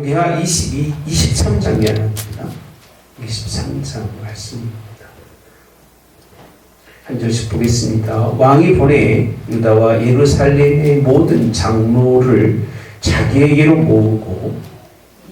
예하 23장 이야기입니다. 23장 말씀입니다. 한 절씩 보겠습니다. 왕이 보내 유다와 예루살렘의 모든 장로를 자기에게로 모으고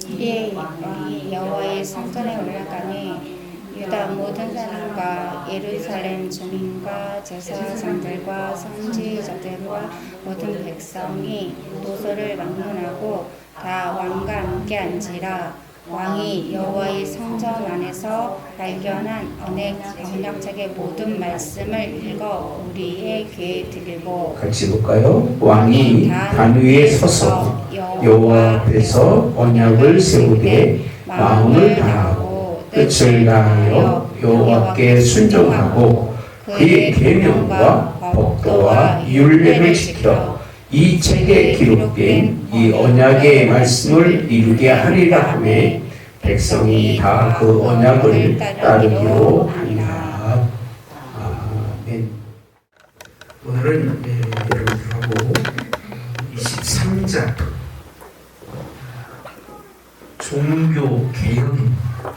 이에 왕이 여호와의 성전에 올라가니 유다 모든 사람과 예루살렘 주민과 제사장들과 선지자들과 모든 백성이 도소를 막론하고 다 왕과 함께 앉으라. 왕이 여호와의 성전 안에서 발견한 언약책의 모든 말씀을 읽어 우리의 귀에 들리고 같이 볼까요? 왕이 단 위에 서서 여호와 앞에서 언약을 세우되 마음을 다하고 뜻을 다하여 여호와께 순종하고 그의 계명과 법도와 율례를 지켜 이 책에 기록된 이 언약의 말씀을 이루게 하리라 하매 백성이 다 그 언약을 따르기로 하니라. 아멘. 오늘은 여러분들하고 23장 종교 개혁입니다.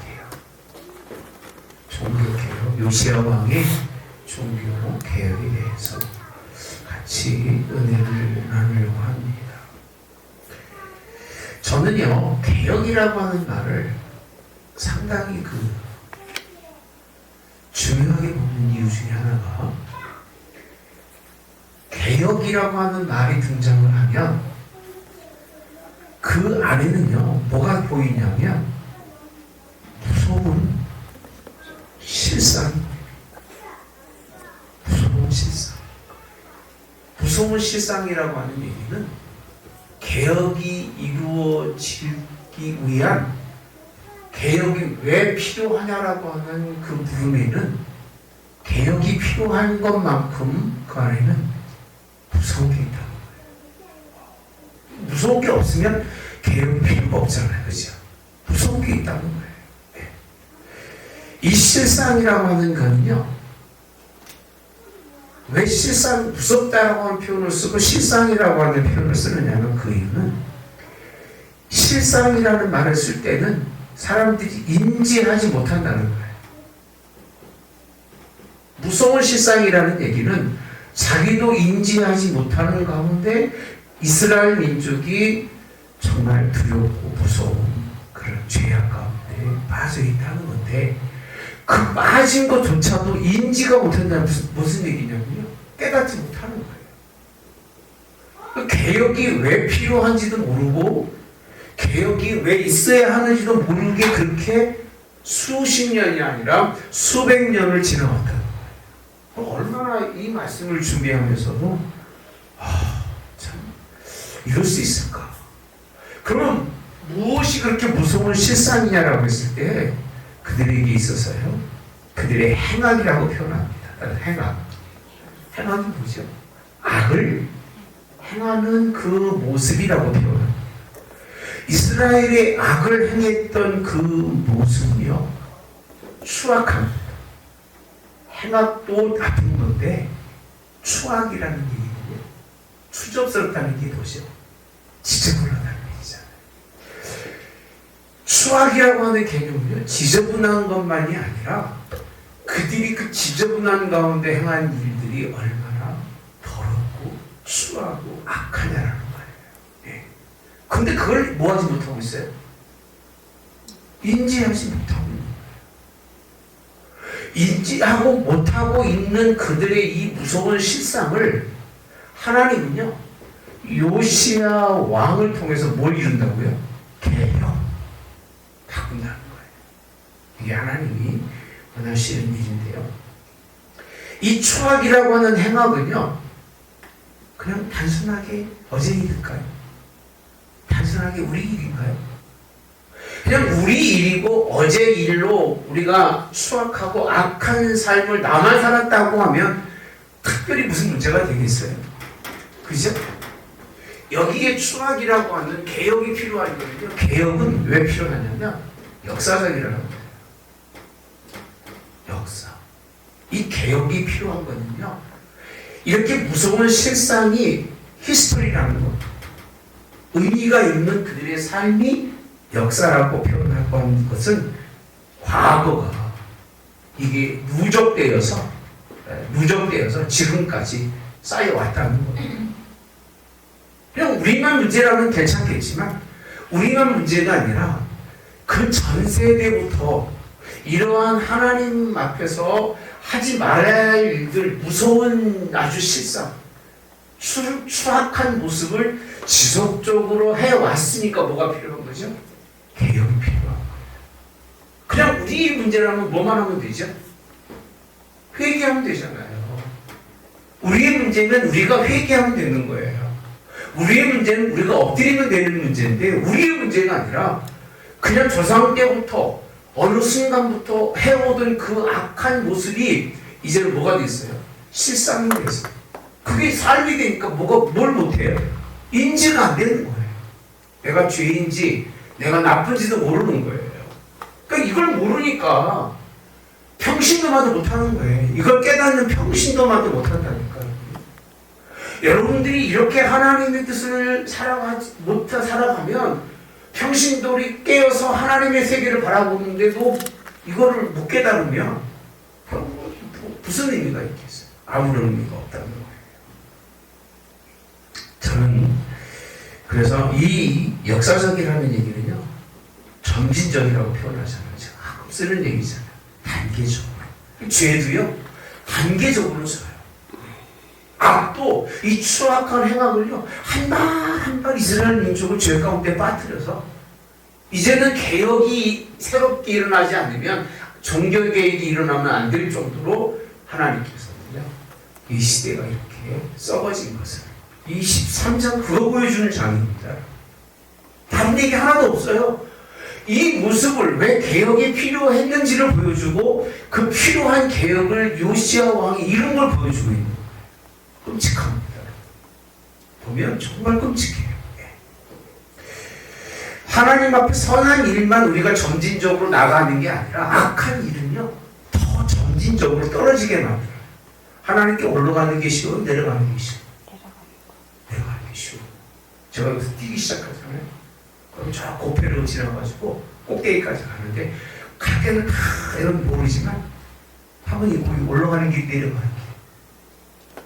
종교 개혁, 요시야 왕의 종교 개혁에 대해서 같이 은혜를 나누려고 합니다. 저는요, 개혁이라고 하는 말을 상당히 중요하게 보는 이유 중에 하나가 개혁이라고 하는 말이 등장을 하면 그 안에는요, 뭐가 보이냐면 무서운 실상입니다. 무서운 실상. 무서운 실상이라고 하는 얘기는 개혁이 이루어지기 위한 개혁이 왜 필요하냐라고 하는 그 물음에는 개혁이 필요한 것만큼 그 안에는 무서운 게 있다는 거예요. 무서운 게 없으면 개혁이 필요가 없잖아요. 그죠? 무서운 게 있다는 거예요. 네. 이 실상이라고 하는 건요, 왜 실상, 무섭다라고 하는 표현을 쓰고 실상이라고 하는 표현을 쓰느냐면 그 이유는 실상이라는 말을 쓸 때는 사람들이 인지하지 못한다는 거예요. 무서운 실상이라는 얘기는 자기도 인지하지 못하는 가운데 이스라엘 민족이 정말 두렵고 무서운 그런 죄악 가운데 빠져 있다는 건데 그 빠진 것조차도 인지가 못한다는 무슨 얘기냐면요. 깨닫지 못하는 거예요. 개혁이 왜 필요한지도 모르고 개혁이 왜 있어야 하는지도 모르게 그렇게 수십 년이 아니라 수백 년을 지나왔다는 거예요. 얼마나 이 말씀을 준비하면서도 참 이럴 수 있을까? 그럼 무엇이 그렇게 무서운 실상이냐라고 했을 때 그들에게 있어서요, 그들의 행악이라고 표현합니다. 행악이 뭐죠? 악을 행하는 그 모습이라고 표현합니다. 이스라엘의 악을 행했던 그 모습이요, 추악합니다. 행악도 나쁜 건데 추악이라는 얘기는요, 추접스럽다는 게 뭐죠? 지저분하다는 얘기잖아요. 추악이라고 하는 개념은요, 지저분한 것만이 아니라 그들이 그 지저분한 가운데 행한 일들이 얼마나 더럽고 추하고 악하냐라는 거예요. 네. 근데 그걸 뭐하지 못하고 있어요? 인지하지 못하고 있는 거예요. 인지하고 못하고 있는 그들의 이 무서운 실상을 하나님은요, 요시야 왕을 통해서 뭘 이룬다고요? 개혁. 바꾼다는 거예요. 이게 하나님이 원하시는 일인데요. 이 추악이라고 하는 행악은요, 그냥 단순하게 어제 일일까요? 단순하게 우리 일인가요? 그냥 우리 일이고 어제 일로 우리가 추악하고 악한 삶을 나만 살았다고 하면 특별히 무슨 문제가 되겠어요? 그죠? 여기에 추악이라고 하는 개혁이 필요한 거예요. 개혁은 왜 필요하냐면 역사적이라는 거예요. 역사. 이 개혁이 필요한 거는요, 이렇게 무서운 실상이 히스토리라는 것, 의미가 있는 그들의 삶이 역사라고 표현하고 하는 것은 과거가 이게 누적되어서 지금까지 쌓여왔다는 거예요. 그냥 우리만 문제라면 괜찮겠지만 우리만 문제가 아니라 그 전 세대부터 이러한 하나님 앞에서 하지 말아야 할 일들, 무서운 아주 실상, 추악한 모습을 지속적으로 해왔으니까 뭐가 필요한 거죠? 개혁이 필요한 거예요. 그냥 우리 문제라면 뭐만 하면 되죠? 회개하면 되잖아요. 우리의 문제는 우리가 회개하면 되는 거예요. 우리의 문제는 우리가 엎드리면 되는 문제인데 우리의 문제가 아니라 그냥 조상 때부터 어느 순간부터 해오던 그 악한 모습이 이제는 뭐가 됐어요? 실상이 됐어요. 그게 삶이 되니까 뭘 못해요? 인지가 안 되는 거예요. 내가 죄인지 내가 나쁜지도 모르는 거예요. 그러니까 이걸 모르니까 평신도마도 못하는 거예요. 이걸 깨닫는 평신도마도 못한다니까요. 여러분들이 이렇게 하나님의 뜻을 살아가면 평신도리 깨어서 하나님의 세계를 바라보는데도 이거를 못 깨달으면 무슨 의미가 있겠어요? 아무런 의미가 없다는 거예요. 저는 그래서 이 역사적이라는 얘기는요, 점진적이라고 표현하잖아요. 제가 가끔 쓰는 얘기잖아요. 단계적으로. 죄도요, 단계적으로 져요. 악도 이 추악한 행악을요, 한 발 한 발 이스라엘 민족을 죄 가운데 빠뜨려서 이제는 개혁이 새롭게 일어나지 않으면 종교개혁이 일어나면 안 될 정도로 하나님께서는요, 이 시대가 이렇게 썩어진 것을 23장 그거 보여주는 장입니다. 다른 얘기 하나도 없어요. 이 모습을 왜 개혁이 필요했는지를 보여주고 그 필요한 개혁을 요시야 왕이 이런 걸 보여주고 있는 거예요. 끔찍합니다. 보면 정말 끔찍해요. 하나님 앞에 선한 일만 우리가 점진적으로 나가는 게 아니라 악한 일은요, 더 점진적으로 떨어지게 만들어요. 하나님께 올라가는 게 쉬워, 내려가는 게 쉬워. 내려가는 게 쉬워. 제가 여기서 뛰기 시작하잖아요. 그럼 저 고패로 지나가지고 꼭대기까지 가는데 갈 때는 다 이런 모르지만 한번 이 올라가는 길, 내려가는 길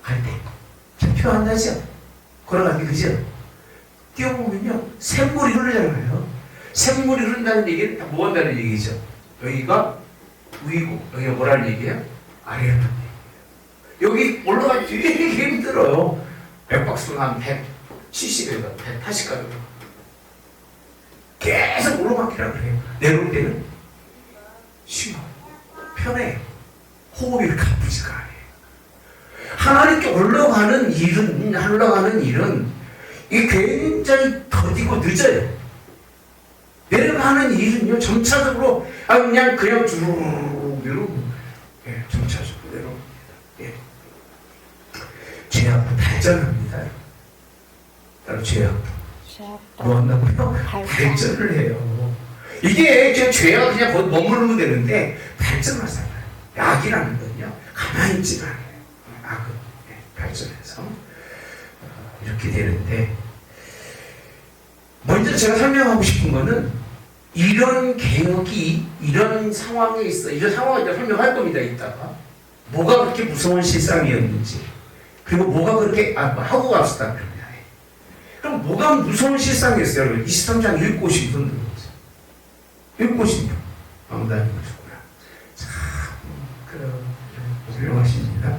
갈 때 표 안 나죠? 걸어가기 그죠? 뛰어보면요, 샘물이 흐르잖아요. 샘물이 흐른다는 얘기는 다 뭐 한다는 얘기죠? 여기가 위고, 여기가 뭐라는 얘기예요? 아래라는 얘기예요. 여기 올라가기 되게 힘들어요. 맥박수가 한 170에서 180까지 계속 오르막이라 그래요. 내려올 때는 쉬워, 편해, 호흡이 그렇게 아프지가 않아요. 하나님께 올라가는 일은 이게 굉장히 더디고 늦어요. 내려가는 일은요, 점차적으로 그냥 쭉 내려옵니다. 예, 점차적으로 내려옵니다. 예. 죄악도 발전합니다. 따로 죄악도 뭐 한다고요? 발전을 해요. 이게 죄가 그냥 거기 머무르면 되는데 발전하잖아요. 악이라는 건요, 가만히 있지가 않아요. 악은 발전해서 이렇게 되는데, 먼저 제가 설명하고 싶은 거는 이런 개혁이 이런 상황에 있어, 이런 상황을 이제 설명할 겁니다. 이따가 뭐가 그렇게 무서운 실상이었는지, 그리고 뭐가 그렇게 하고 갑시다. 그럼 뭐가 무서운 실상이었어요? 여러분 23장 읽고 오신 분들 읽고 오신 분 왕다님 오셨구나. 참 훌륭하십니다.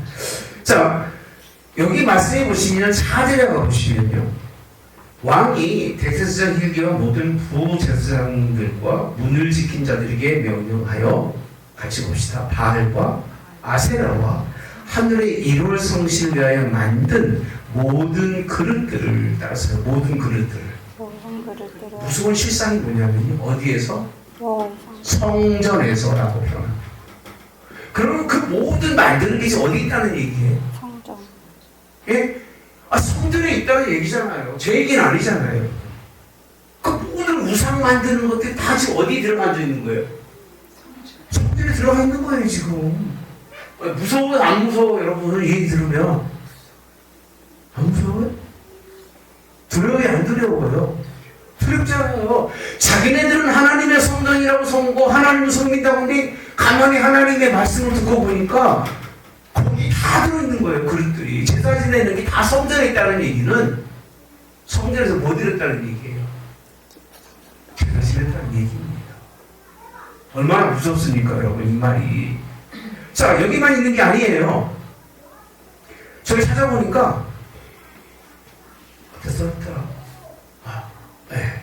자, 여기 말씀해 보시면 4절에 가보시면요, 왕이 대제사장 hil기와 모든 부제사장들과 문을 지킨 자들에게 명령하여, 같이 봅시다. 바알과 아세라와 하늘의 1월 성신을 위하여 만든 모든 그릇들을 따라서 모든 그릇들을. 무서운 실상이 뭐냐면요, 어디에서? 성전에서라고 표현합니다. 그러면 그 모든 만드는 게 어디 있다는 얘기예요? 성전. 예? 성전에 있다는 얘기잖아요. 제 얘기는 아니잖아요. 그 모든 우상 만드는 것들이 다 지금 어디 들어가 있는 거예요? 성전에 들어가 있는 거예요, 지금. 무서워요, 안 무서워? 여러분, 이 얘기 들으면 안 무서워요? 두려워요, 안 두려워요? 두렵잖아요. 자기네들은 하나님의 성전이라고 섬고 하나님을 섬긴다고 하는데 가만히 하나님의 말씀을 듣고 보니까 거기 다 들어있는 거예요. 그릇들이. 제사 지내는 게 다 성전에 있다는 얘기는 성전에서 뭐 드렸다는 얘기예요. 제사 지냈다는 얘기입니다. 얼마나 무섭습니까 여러분 이 말이. 자 여기만 있는 게 아니에요. 저기 찾아보니까 써있더라. 네.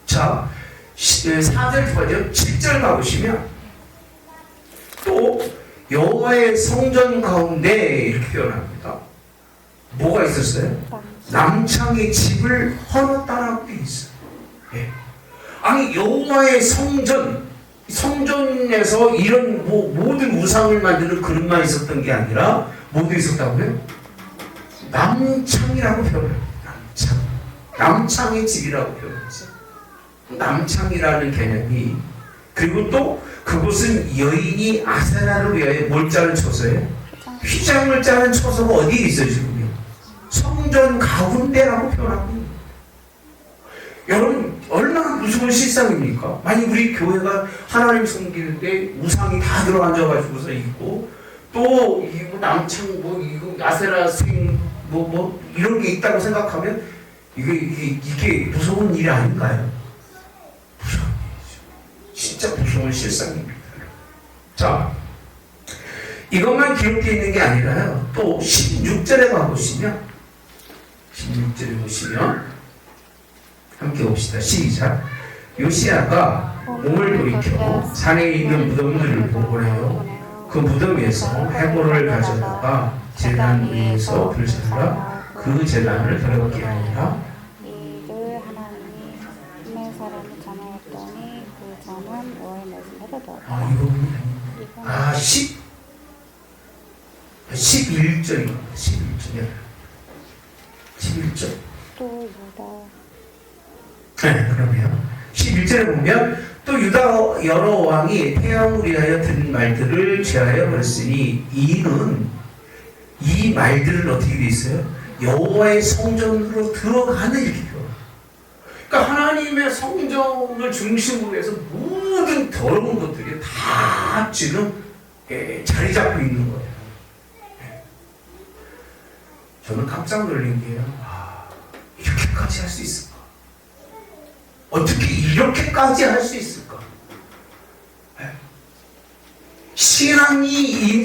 자 4절 부가죠. 7절 가보시면 또 여호와의 성전 가운데 이렇게 표현합니다. 뭐가 있었어요? 남창의 집을 헌었다라고 되어 있어요. 예. 아니 여호와의 성전에서 이런 모든 우상을 만드는 그릇만 있었던 게 아니라 뭐도 있었다고요? 남창이라고 표현해요. 남창의 집이라고 표현했죠. 남창이라는 개념이 그리고 또 그곳은 여인이 아세라를 위하여 몰자를 쳐서요. 휘장을 짜는 처소가 어디에 있어요 지금요? 성전 가운데라고 표현하고 있는 거예요. 여러분 얼마나 무서운 실상입니까? 만약 우리 교회가 하나님 섬기는데 우상이 다 들어앉아가지고서 있고 또 이거 남창 이거 아세라 스윙 이런 게 있다고 생각하면 이게 무서운 일이 아닌가요? 무서운 일이죠. 진짜 무서운 실상입니다. 자, 이것만 기록되어 있는 게 아니라요. 또 16절에 가보시면 16절에 보시면 함께 봅시다. 시작. 요시야가 몸을 돌이켜 산에 있는 무덤들을 보고래요. 그 무덤에서 해골을 가져다가 제단 위에서 불살라 그 제단을 더럽게 하니라. 이를 하나님이 한 사람이 전하였더니 그 전은 5월 말씀에 되더라. 이거 아 11절인가? 11절이야. 11절. 또 유다. 네, 그러면 11절에 보면 또 유다 여러 왕이 태양을 위하여 들은 말들을 제하여 버렸으니 이는 이 말들은 어떻게 돼 있어요? 여호와의 성전으로 들어가는 일이죠. 그러니까 하나님의 성전을 중심으로 해서 모든 더러운 것들이 다 지금 자리 잡고 있는 거예요. 저는 깜짝 놀란 게요. 이렇게까지 할 수 있을까? 어떻게 이렇게까지 할 수 있을까?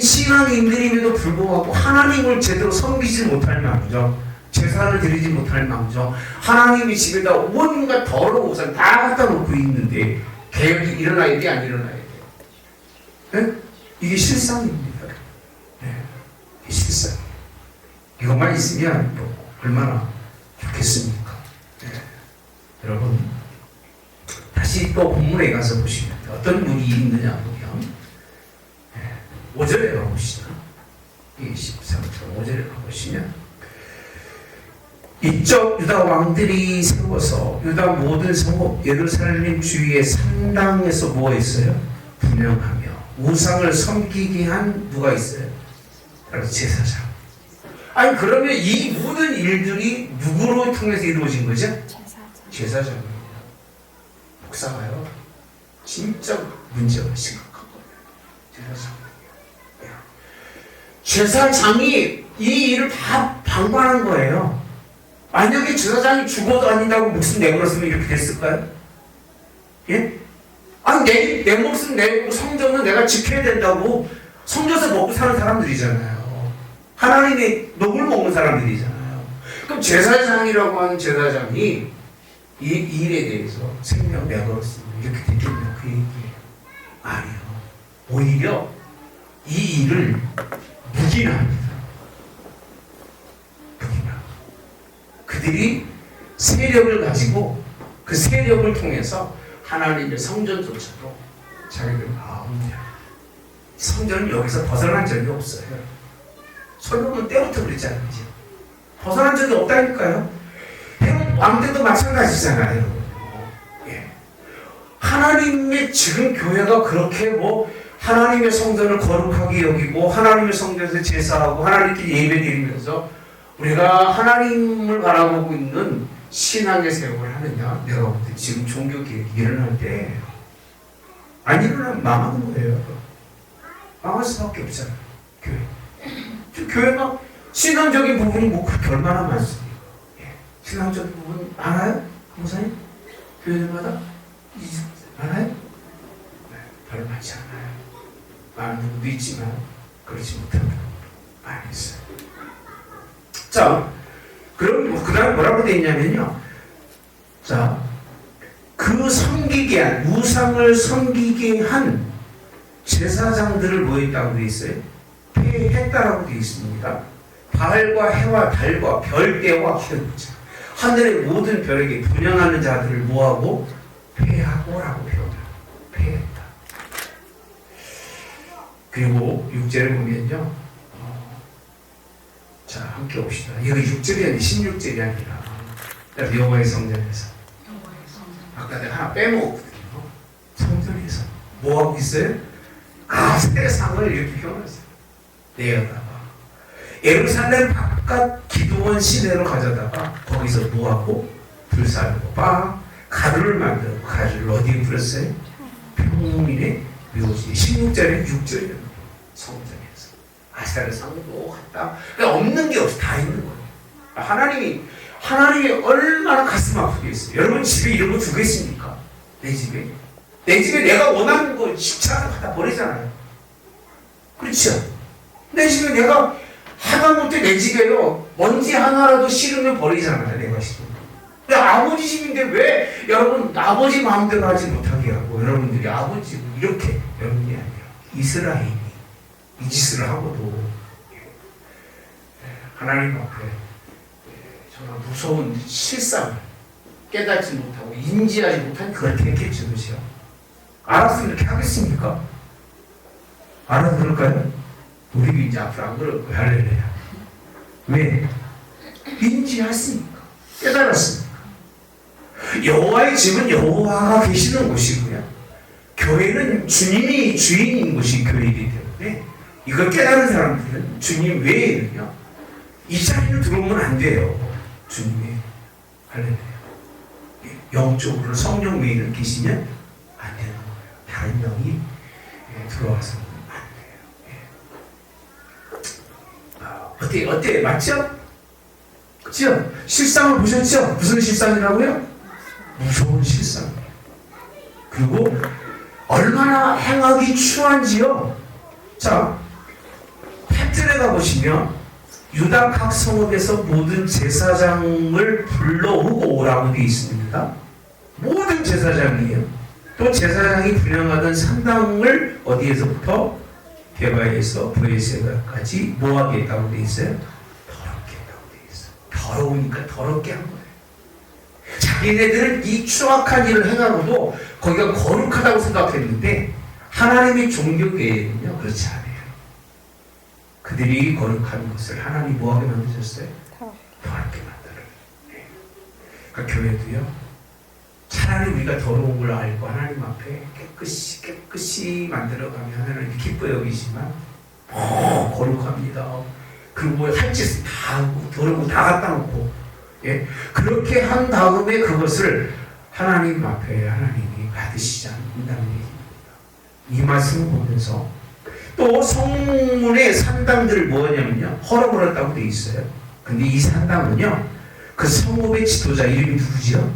신앙인들임에도 불구하고 하나님을 제대로 섬기지 못할 망정, 제사를 드리지 못할 망정, 하나님의 집에다 온갖 더러운 우상 다 갖다 놓고 있는데 개혁이 일어나야 돼, 안 일어나야 돼? 네? 이게 실상입니다. 네. 이게 실상. 이것만 있으면 얼마나 좋겠습니까? 네. 여러분 다시 또 본문에 가서 보시면 어떤 분이 있느냐 보면 5절에 가보시죠. 23절 5절에 가보시면 이쪽 유다 왕들이 세워서 유다 모든 성읍 예루살렘 주위의 상당에서 뭐 했어요? 분명하며 우상을 섬기게 한 누가 있어요? 바로 제사장. 아니 그러면 이 모든 일들이 누구로 통해서 이루어진 거죠? 제사장입니다. 목사가요 진짜 문제가 심각한 거예요. 제사장이 이 일을 다 방관한 거예요. 만약에 제사장이 죽어도 아닌다고 목숨 내걸었으면 이렇게 됐을까요? 예? 아니 내 목숨 내고 성전은 내가 지켜야 된다고 성전에서 먹고 사는 사람들이잖아요. 하나님의 녹을 먹는 사람들이잖아요. 그럼 제사장이라고 하는 제사장이 이 일에 대해서 생명 내걸었으면 이렇게 됐겠냐 그 얘기예요. 아니요. 오히려 이 일을 묵인합니다. 묵인합니다. 그들이 세력을 가지고 그 세력을 통해서 하나님의 성전조차도 자기들 마음대로 성전은 여기서 벗어난 적이 없어요. 솔로몬 때부터 그랬잖아요. 벗어난 적이 없다니까요. 헤롯 왕 때도 마찬가지잖아요. 예. 하나님의 지금 교회가 그렇게 하나님의 성전을 거룩하게 여기고 하나님의 성전에서 제사하고 하나님께 예배드리면서 우리가 하나님을 바라보고 있는 신앙의 세력을 하느냐? 내가 볼 때 지금 종교개혁이 일어날 때 안 일어나면 망하는 거예요. 망할 수밖에 없잖아요. 교회. 지금 교회가 신앙적인 부분이 뭐 그렇게 얼마나 많습니까? 예. 신앙적인 부분 많아요? 목사님? 교회들마다? 많아요? 네, 별로 많지 않아요. 많은 부분도 있지만 그렇지 못한 부분 많이 있어요. 자, 그럼 그 다음 뭐라고 되어 있냐면요. 자, 그 섬기게 한, 우상을 섬기게 한 제사장들을 뭐 했다고 되어 있어요? 폐했다라고 되어 있습니다. 바알과 해와 달과 별대와 하늘자, 하늘의 모든 별에게 분양하는 자들을 뭐하고? 폐하고라고 표현해요. 폐했다. 그리고 6절을 보면요. 자, 함께 봅시다. 여기 6절이 아니라 16절이 아니라 여호와의 성전에서. 아까 내가 하나 빼먹었거든요. 성전에서 뭐하고 있어요? 세상을 이렇게 표현했어요. 내어다가 예루살렘 바깥 기도원 시내로 가져다가 거기서 뭐하고? 불살고 가루를 만들고 가루를 어디에 뿌렸어요? 평민의 묘지. 16절에 6절이라는 성전에서 아스타르 상도 갔다. 그러니까 없는 게 없어. 다 있는 거예요. 하나님이 얼마나 가슴 아프겠어요. 여러분 집에 이런 거 두겠습니까? 내 집에 내가 원하는 거 식차가 갖다 버리잖아요. 그렇죠? 내 집에 내가 하다못해 내 집에요 먼지 하나라도 싫으면 버리잖아요. 내가 싫으면. 근데 아버지 집인데 왜 여러분 아버지 마음대로 하지 못하게 하고 여러분들이 아버지 이렇게 여러분이 아니라 이스라엘이 이 짓을 하고도 하나님 앞에 정말 무서운 실상을 깨닫지 못하고 인지하지 못한 그렇게 했겠죠. 그렇죠? 알았으면 이렇게 하겠습니까? 알아들을까요? 우리도 이제 앞으로 안 그럴 거야. 할렐루야. 왜? 인지했습니까? 깨달았습니까? 여호와의 집은 여호와가 계시는 곳이고요. 교회는 주님이 주인인 곳이 교회이기 때문에 이걸 깨달은 사람들은 주님 외에는요 이 자리로 들어오면 안 돼요. 주님의 할렐루야. 영적으로 성령 외에는 계시면 안 되는 거예요. 다른 영이 들어와서는 안 돼요. 어때? 맞죠? 그죠? 실상을 보셨죠? 무슨 실상이라고요? 무서운 실상이에요. 그리고 얼마나 행하기 추한지요. 자, 팩트에 가보시면 유다 각 성읍에서 모든 제사장을 불러오고 오라고 되어 있습니다. 모든 제사장이에요. 또 제사장이 분양하던 산당을 어디에서부터? 게바에서 브에세바까지 뭐하게 했다고 되어 있어요? 더럽게 했다고 되어 있어요. 더러우니까 더럽게 한 거예요. 자기네들은 이 추악한 일을 행하고도 거기가 거룩하다고 생각했는데 하나님의 종교계에는요 그렇지 않아요. 그들이 거룩한 것을 하나님 뭐하게 만드셨어요? 더럽게 만들어요. 네. 그러니까 교회도요 차라리 우리가 더러운 걸 알고 하나님 앞에 깨끗이 만들어가면 하나님 기뻐 여기지만 거룩합니다. 그리고 뭐 할 짓을 다 하고 더러운 거 다 갖다 놓고 그렇게 한 다음에 그것을 하나님 앞에 하나님이 받으시지 않는다는 얘기입니다. 이 말씀을 보면서 또 성문의 산당들을 뭐냐면요 헐어버렸다고 되어 있어요. 근데 이 산당은요 그 성읍의 지도자 이름이 누구죠?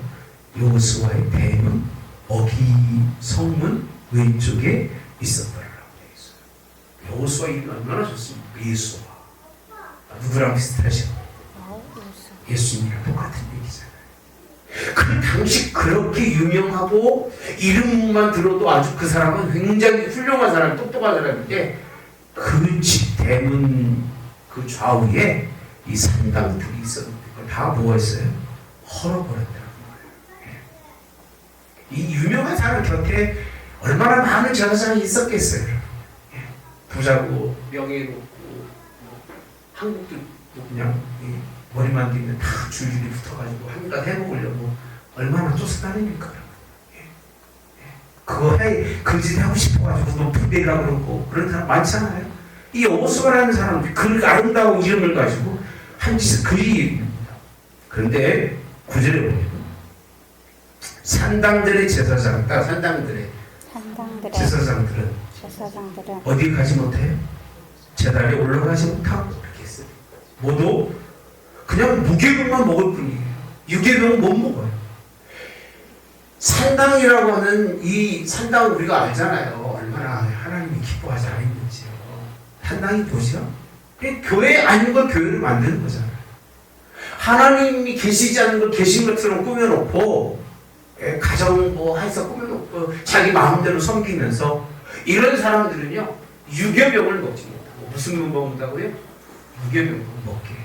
여호수아의 대문 어기 성문 왼쪽에 있었더라고 되어 있어요. 여호수아 이름이 얼마나 좋습니까? 예수와 누구랑 비슷하죠? 예수님이랑 똑같은 얘기잖아요. 그 당시 그렇게 유명하고 이름만 들어도 아주 그 사람은 굉장히 훌륭한 사람, 똑똑한 사람인데 그 집 대문 그 좌우에 이 산당들이 있었는데 그걸 다 뭐했어요? 헐어버렸다는 거예요. 이 유명한 사람 곁에 얼마나 많은 제사장이 있었겠어요. 부자고 명예롭고 한국도 그냥 머리만 들면 다 줄줄이 붙어가지고 한갓 해먹으려고 얼마나 쫓아다닙니까? 그거 그 짓 하고 싶어가지고 높은 데 가고 그러고 그런 사람 많잖아요. 이 여호수아라는 사람 그 아름다운 이름을 가지고 한 짓은 그 일입니다. 그런데 구절에 보면 산당들의 제사장, 산당들의 제사장들은 어디 가지 못해요? 제단에 올라가지 못하고 이렇게 했어요. 모두 그냥 무교병만 먹을 뿐이에요. 유교병은 못 먹어요. 산당이라고 하는 이 산당을 우리가 알잖아요. 얼마나 하나님이 기뻐하지 않았는지요. 산당이 뭐죠? 교회 아닌 걸 교회를 만드는 거잖아요. 하나님이 계시지 않은 걸 계신 것처럼 꾸며놓고 가정 뭐 해서 꾸며놓고 자기 마음대로 섬기면서 이런 사람들은요 유교병을 먹지 못하고 무슨 물 먹는다고요? 유교병을 먹게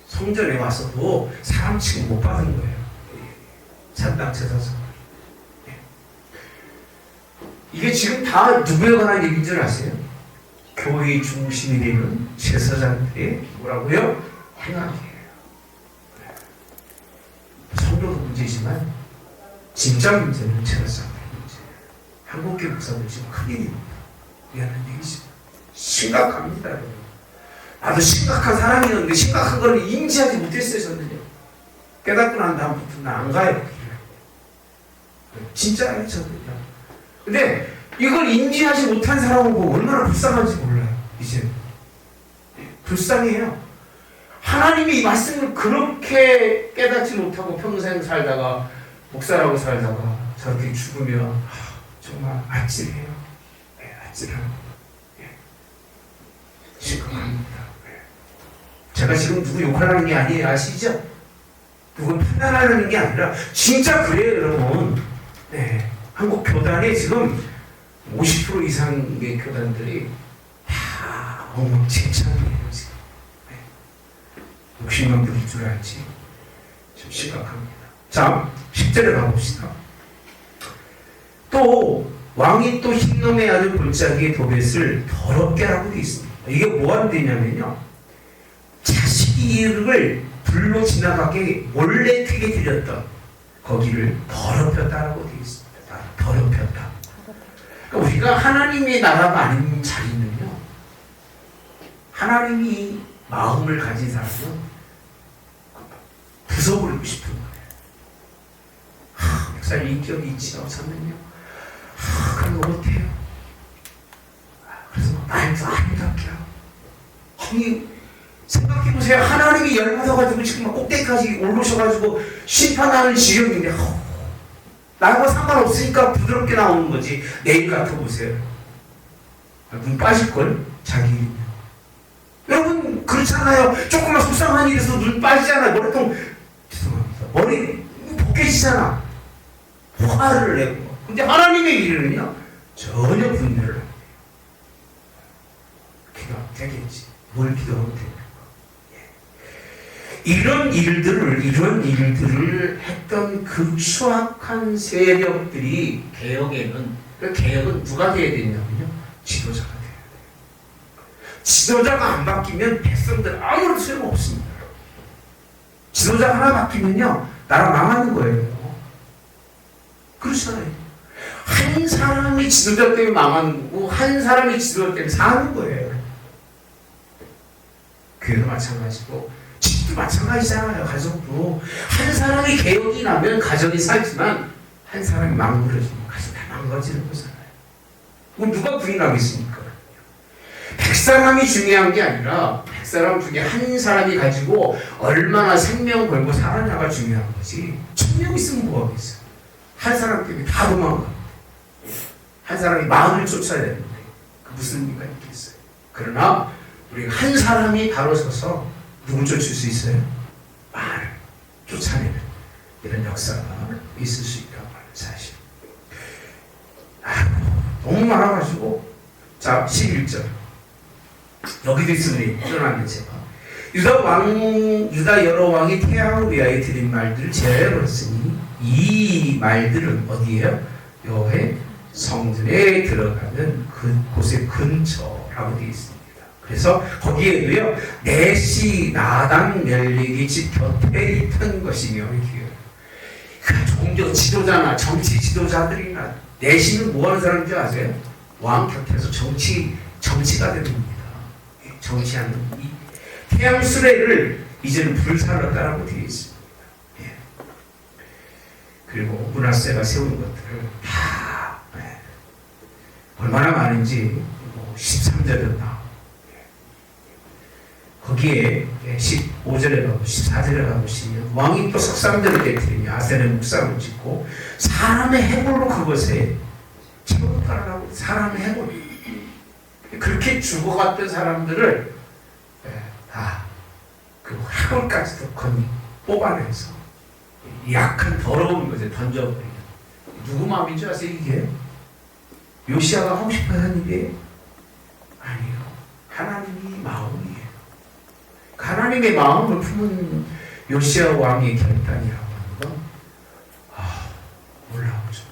성전에 와서도 사람 취급 못 받은 거예요. 산당 제사장. 이게 지금 다 누구에 관한 얘기인 줄 아세요? 교회의 중심이 되는 제사장들의 뭐라고요? 행악이에요. 성도도 문제지만 진짜 문제는 제사장들의 문제예요. 한국교회 목사들 지금 큰일입니다. 미안한 얘기지만 심각합니다. 여러분. 나도 심각한 사람이었는데 심각한 걸 인지하지 못했어요. 저는요. 깨닫고 난 다음부터는 안 가요. 진짜예요. 저는요. 근데 이걸 인지하지 못한 사람을 보고 얼마나 불쌍한지 몰라요. 이제 불쌍해요. 하나님이 이 말씀을 그렇게 깨닫지 못하고 평생 살다가 목사라고 살다가 저렇게 죽으면 정말 아찔해요. 아찔한 심각합니다. 제가 지금 누구 욕하라는 게 아니에요. 아시죠? 누구 판단하려는 게 아니라 진짜 그래요, 여러분. 네. 한국 교단에 지금 50% 이상의 교단들이 다 엉망진창이에요, 지금. 네. 욕심만 부릴 줄 알지. 좀 심각합니다. 자, 10절에 가봅시다. 또 왕이 또 흰놈의 아들 골짜기의 도벳을 더럽게 하라고 되어 있습니다. 이게 뭐하는 데냐면요. 자식이 이를 불로 지나가게 몰래 크게 들였던 거기를 더럽혔다라고 되어 있습니다. 더럽혔다. 그러니까 우리가 하나님의 나라가 아닌 자리는요. 하나님이 마음을 가진 사람은 부숴버리고 싶은 거예요. 목사님 인격이 있지 않으면요. 그런 거 못해요. 그래서 말도 아름답게 하고. 아니 생각해보세요. 하나님이 열받아가지고 지금 꼭대기까지 올르셔가지고 심판하는 지경인데 나하고 상관없으니까 부드럽게 나오는 거지. 내일 같아보세요. 눈 빠질걸? 자기 일이면. 여러분 그렇잖아요. 조금만 속상한 일에서 눈 빠지잖아요. 머리통 죄송합니다. 머리 벗겨지잖아. 화를 내고. 근데 하나님의 일은요 전혀 분별을 합니다. 기도 되겠지. 뭘 기도하면 됩니까? 이런 일들을 했던 그 추악한 세력들이 개혁에는, 그 개혁은 누가 돼야 되냐면요. 지도자가 돼야 돼요. 지도자가 안 바뀌면 백성들 아무런 소용없습니다. 지도자 하나 바뀌면요. 나라 망하는 거예요. 그렇잖아요. 한 사람이 지도자 때문에 망하는 거고, 한 사람이 지도자 때문에 사는 거예요. 교회도 마찬가지고, 집도 마찬가지잖아요. 가정도 한 사람이 개혁이 나면 가정이 살지만 한 사람이 망가지면 가정이 다 망가지는 거잖아요. 그럼 누가 부인하겠습니까? 100사람이 중요한 게 아니라 100사람 중에 한 사람이 가지고 얼마나 생명 걸고 살았냐가 중요한 거지. 1000명 있으면 뭐하겠어요? 한 사람 때문에 다 도망가. 한 사람이 마음을 쫓아야 되는데 그 무슨 의미가 있겠어요? 그러나 우리 한 사람이 바로 서서 누굴 쫓을 수 있어요? 말을 쫓아내는 이런 역사가 있을 수 있다고 하는 사실. 너무 많아가지고. 자, 11절. 여기도 있으니 일어났는 제가. 유다 여러 왕이 태양을 위하여 드린 말들을 제하였으니 이 말들은 어디에요? 여호와의 성전에 들어가는 그곳의 근처라고 되어 있습니다. 그래서 거기에도요 넷이 나단 멜릭이 집 곁에 있던 것이며 종교 지도자나 정치 지도자들이나 넷이는 뭐하는 사람인 줄 아세요? 왕 곁에서 정치가 됩니다. 정치하는 이 태양 수레를 이제는 불살랐다라고 되어 있습니다. 예. 그리고 문하세가 세운 것들을 다 얼마나 많은지 13절에 나오고 거기에 15절에 가고 14절에 가보시면 왕이 또 석상들을 깨뜨리며 아세네 묵상을 짓고 사람의 해골로 그것에 집어로 따라가고 사람의 해골 그렇게 죽어갔던 사람들을 다 그 해골까지도 뽑아내서 약한 더러운 것에 던져버리는 누구 마음인 줄 아세요 이게? 요시아가 하고 싶어 하는 일이에요? 아니요. 하나님이 마음이에요. 하나님의 마음을 품은 요시아 왕의 결단이라고 하는 건 놀라우죠.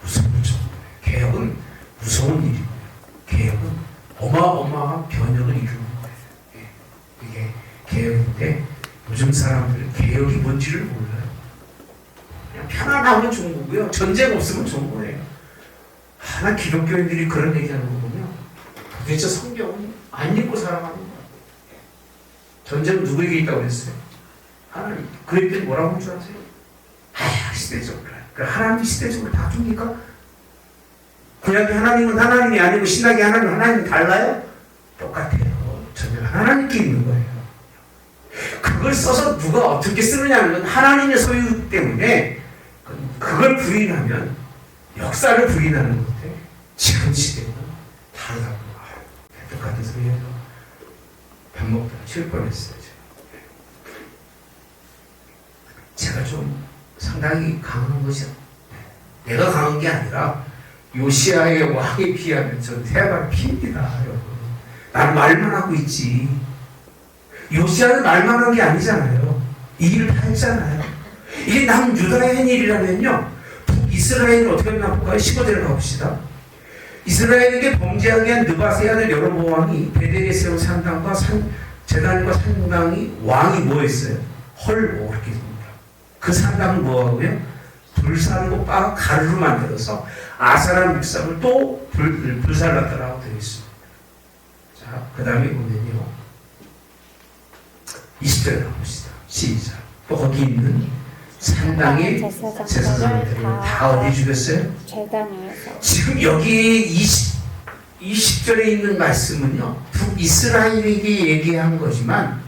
무서우죠. 개혁은 무서운 일이고요. 개혁은 어마어마한 변혁을 이루는 거예요. 이게 개혁인데 요즘 사람들은 개혁이 뭔지를 몰라요. 그냥 편안하면 좋은 거고요. 전쟁 없으면 좋은 거예요. 하나 기독교인들이 그런 얘기하는 거 보면 도대체 성경은 안 읽고 살아가는 거예요. 전쟁은 누구에게 있다고 그랬어요? 하나님. 그랬더니 뭐라고 한 줄 아세요? 시대적으로. 하나님 시대적으로 다 줍니까? 구약의 하나님은 하나님이 아니고 신약의 하나님은 달라요? 똑같아요. 전쟁은 하나님께 있는 거예요. 그걸 써서 누가 어떻게 쓰느냐는 건 하나님의 소유 때문에 그걸 부인하면 역사를 부인하는 건데 지금 시대는 다르다고. 똑같은 소리예요. 밥 먹다가 칠 뻔했어요. 제가 좀 상당히 강한 거죠. 내가 강한 게 아니라 요시아의 왕에 비하면 저는 세발 피입니다. 여러분. 나는 말만 하고 있지. 요시아는 말만 한 게 아니잖아요. 이 일을 다 했잖아요. 이게 남유다의 한 일이라면요. 이스라엘은 어떻게 했나 볼까요? 15절에 가봅시다. 이스라엘에게 범죄하게 한 느바세 아들 여로보암이 베델에 세운 산당과 제단과 산당이 왕이 뭐 했어요? 헐고 그렇게 됩니다. 그 산당은 뭐하고요? 불살고 빠 가루로 만들어서 아사란 묵상을 또 불살랐다라고 되어 있습니다. 자, 그 다음에 보면요. 20절에 가봅시다. 시작. 또 거기 있는 산당의 제사장들을 다 어디 죽였어요? 제단 위에서. 지금 여기 20절에 있는 말씀은요, 북이스라엘에게 얘기한 거지만,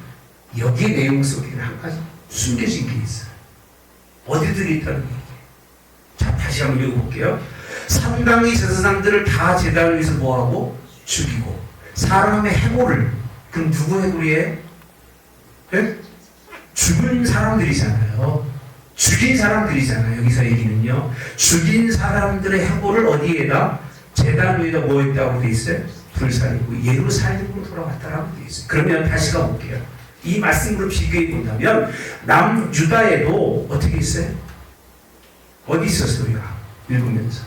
여기 내용 속에는 한 가지 숨겨진 게 있어요. 어디들이 있다는 얘기예요. 자, 다시 한번 읽어볼게요. 산당의 제사장들을 다 제단 위에서 뭐하고? 죽이고, 사람의 해골을, 그럼 누구 해골이에요? 네? 죽은 사람들이잖아요. 죽인 사람들이잖아요. 여기서 얘기는요. 죽인 사람들의 해골을 어디에다? 제단 위에다 뭐 했다고 돼 있어요? 불살이고 예루살렘으로 돌아갔다라고 돼 있어요. 그러면 다시 가볼게요. 이 말씀으로 비교해 본다면 남유다에도 어떻게 있어요? 어디 있었어요? 우리가 읽으면서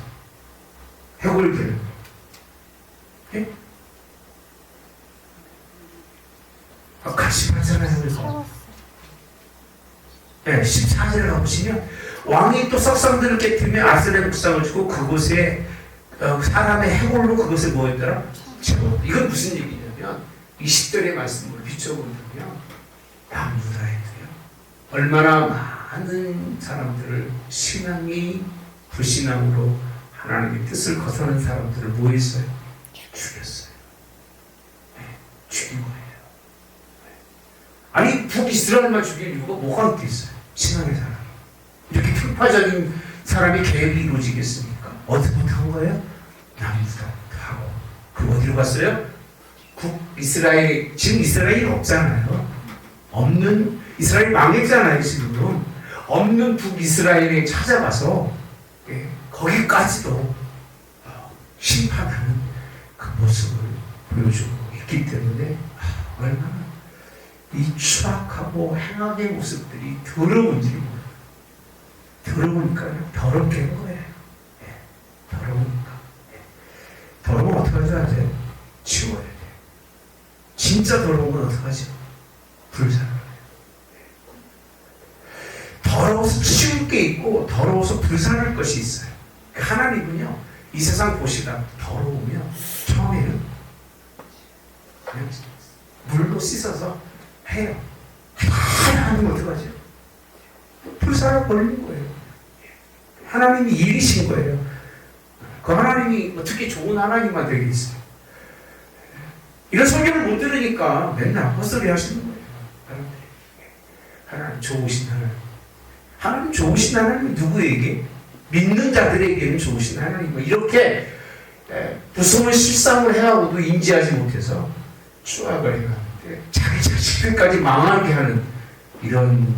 해골들. 예? 같이 봤잖아요. 그래서 네, 14절에 가보시면 왕이 또 석상들을 깨뜨리며 아스레 묵상을 주고 그곳에 사람의 해골로 그것을 뭐 했더라? 채워. 이건 무슨 얘기냐면 20절의 말씀으로 비춰본다면 남유다에도요 얼마나 많은 사람들을 신앙이 불신앙으로 하나님의 뜻을 거스르는 사람들을 뭐 했어요? 죽였어요. 네, 죽인 거예요. 아니 북이스라엘만 죽일 이유가 뭐가 있겠어요? 신앙의 사람. 이렇게 편파적인 사람이 계획이 이루어지겠습니까? 어디부터 한 거예요? 남유다부터 하고. 그리고 어디로 갔어요? 북이스라엘. 지금 이스라엘이 없잖아요. 없는 이스라엘 망했잖아요. 지금 없는 북이스라엘에 찾아가서 거기까지도 심판하는 그 모습을 보여주고 있기 때문에 얼마나 이 추악하고 행악의 모습들이 더러운지 몰라요. 더러우니까요. 더럽게 한 거예요. 네. 더러우니까. 네. 더러우면 어떡하지 아세요? 치워야 돼요. 진짜 더러우면 어떡하죠? 불살을 해요. 더러워서 치울 게 있고 더러워서 불살할 것이 있어요. 하나님은요. 이 세상 보시다 더러우면 처음에는 그냥 물로 씻어서 해요. 하나님 어떡하죠? 불사를 버리는 거예요. 하나님이 일이신 거예요. 그 하나님이 어떻게 좋은 하나님만 되겠어요. 이런 소리를 못 들으니까 맨날 헛소리 하시는 거예요. 하나님 좋으신 하나님. 하나님 좋으신 하나님이 누구에게? 믿는 자들에게는 좋으신 하나님. 이렇게 무서운 실상을 해하고도 인지하지 못해서 추악을 해가는데 자기 자식들까지 망하게 하는 이런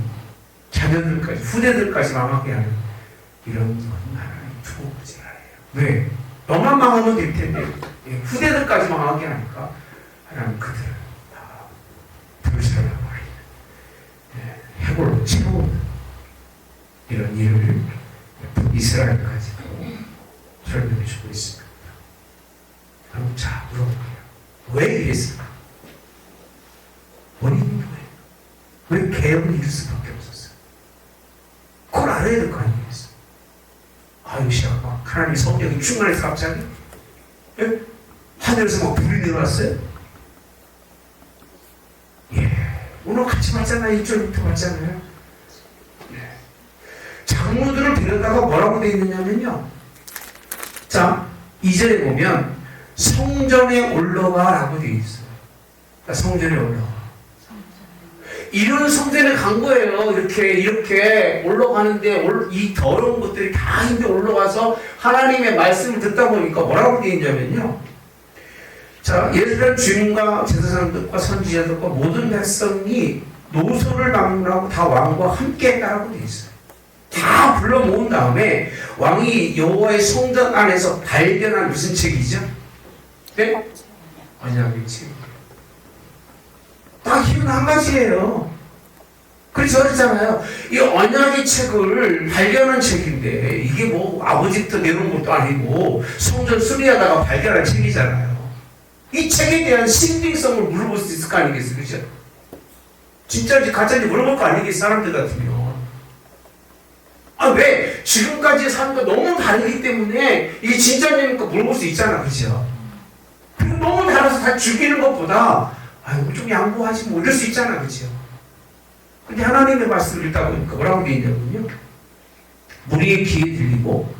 자녀들까지 후대들까지 망하게 하는 이런 건 하나님 두고 보지 않아요. 왜? 너만 망하면 될 텐데 후대들까지 망하게 하니까 하나님 그들을 다 불살라버리는 해골로 채우는 이런 일을 이스라엘까지도 설명해 주고 있습니다. 그럼 자 물어볼게요. 왜 이랬을까? 원인이 뭐예요? 왜 개혁을 이룰 수밖에 없었어요? 그걸 알아야 될 거 아니겠어요? 아유 시아가 하나님 성령이 충만해서 갑자기 예? 하늘에서 막 불이 내려왔어요? 예. 오늘 같이 봤잖아요. 1절부터 봤잖아요. 예. 장로들을 데려다가 뭐라고 되어 있느냐면요. 자, 2절에 보면 성전에 올라가 라고 되어 있어요. 그러니까 성전에 올라가. 이런 성전에 간 거예요. 이렇게 올라가는데 이 더러운 것들이 다 힘들어 올라가서 하나님의 말씀을 듣다 보니까 뭐라고 되어 있냐면요. 자, 예루살렘 주민과 제사장들과 선지자들과 모든 백성이 노소를 방문하고 다 왕과 함께 했다라고 되어 있어요. 다 불러 모은 다음에 왕이 여호와의 성전 안에서 발견한 무슨 책이죠? 네? 언약의 책. 딱 이유는 한 가지예요. 그래서 그랬잖아요. 이 언약의 책을 발견한 책인데 이게 뭐 아버지부터 내놓은 것도 아니고 성전 수리하다가 발견한 책이잖아요. 이 책에 대한 신빙성을 물어볼 수 있을 거 아니겠어요? 그죠? 진짜인지 가짜인지 물어볼 거 아니겠어요? 사람들 같으면. 아, 왜? 지금까지의 삶과 너무 다르기 때문에 이게 진짜입니까? 물어볼 수 있잖아. 그죠? 그리고 너무 달라서 다 죽이는 것보다 아이고 좀 양보하지 뭐 이럴 수 있잖아. 그죠? 근데 하나님의 말씀을 읽다 보니까 뭐라고 되어 있냐면요. 무리의 귀에 들리고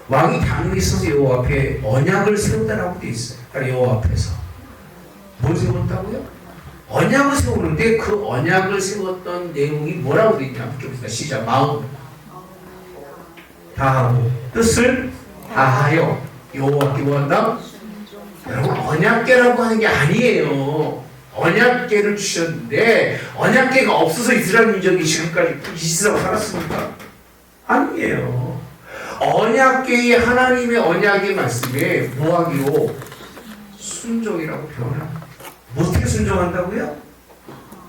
왕이 당연히 서서 여호와 앞에 언약을 세우다라고 되어 있어요. 그러니까 여호와 앞에서 뭘 세웠다고요? 언약을 세우는데 그 언약을 세웠던 내용이 뭐라고 되어 있냐? 봅시다. 시작. 마음 다하고 뜻을 다하여 여호와께 구한다. 여러분 언약궤라고 하는 게 아니에요. 언약궤를 주셨는데 언약궤가 없어서 이스라엘 민족이 지금까지 이스라엘 살았습니까? 아니에요. 언약궤의 하나님의 언약의 말씀에 뭐하기로 순종이라고 표현합니다. 어떻게 순종한다고요?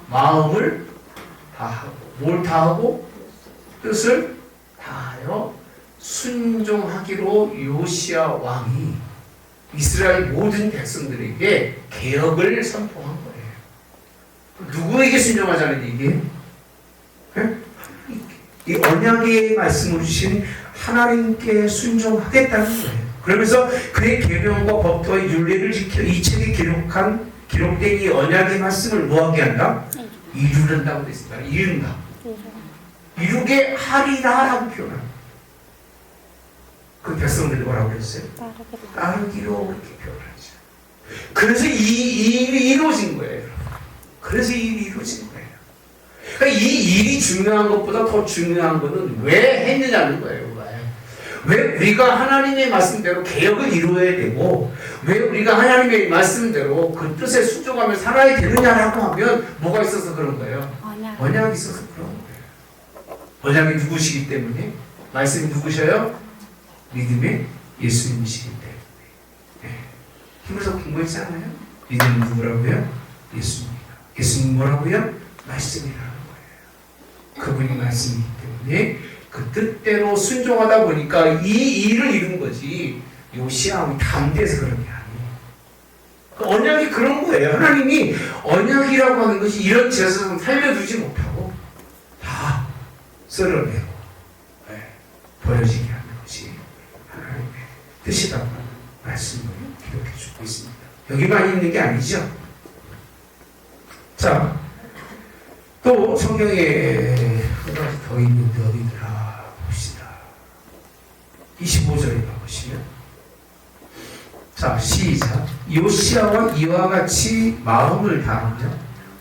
마음을 다하고 뭘 다하고 뜻을 다하여 순종하기로 요시야 왕이 이스라엘 모든 백성들에게 개혁을 선포한 거예요. 누구에게 순종하자는 얘기예요? 이 언약의 말씀을 주신 하나님께 순종하겠다는 거예요. 그러면서 그의 계명과 법도와 율례를 지켜 이 책에 기록된 이 언약의 말씀을 뭐하게 한다? 이루는다고 됐습니다. 이룬다. 이루게 하리라라고 표현합니다. 그 백성들이 뭐라고 그랬어요? 따르기로 그렇게 표현하죠. 그래서 이 일이 이루어진 거예요. 그래서 이 일이 이루어진 거예요. 그러니까 이 일이 중요한 것보다 더 중요한 것은 왜 했느냐는 거예요. 왜 우리가 하나님의 말씀대로 개혁을 이루어야 되고 왜 우리가 하나님의 말씀대로 그 뜻에 순종하며 살아야 되느냐라고 하면 뭐가 있어서 그런 거예요? 언약이 있어서 그런 거예요. 언약이 누구시기 때문에? 말씀이 누구셔요? 믿음의 예수님이시기 때문에. 네. 힘들어서 공부했잖아요. 믿음은 누구라고요? 예수님입니다. 예수님 뭐라고요? 말씀이라는 거예요. 그분이 말씀이기 때문에 그 뜻대로 순종하다 보니까 이 일을 이룬 거지 요시야왕이 담대해서 그런 게 아니에요. 그 언약이 그런 거예요. 하나님이 언약이라고 하는 것이 이런 제사는 살려두지 못하고 다 썰어내고 버려지게 하는 것이 하나님의 뜻이라고 하는 말씀을 기록해 주고 있습니다. 여기만 있는 게 아니죠. 자, 또 성경에 한 가지 더 있는데 어디더라 봅시다. 25절에 가보시면 자 시작. 요시야와 이와 같이 마음을 다하며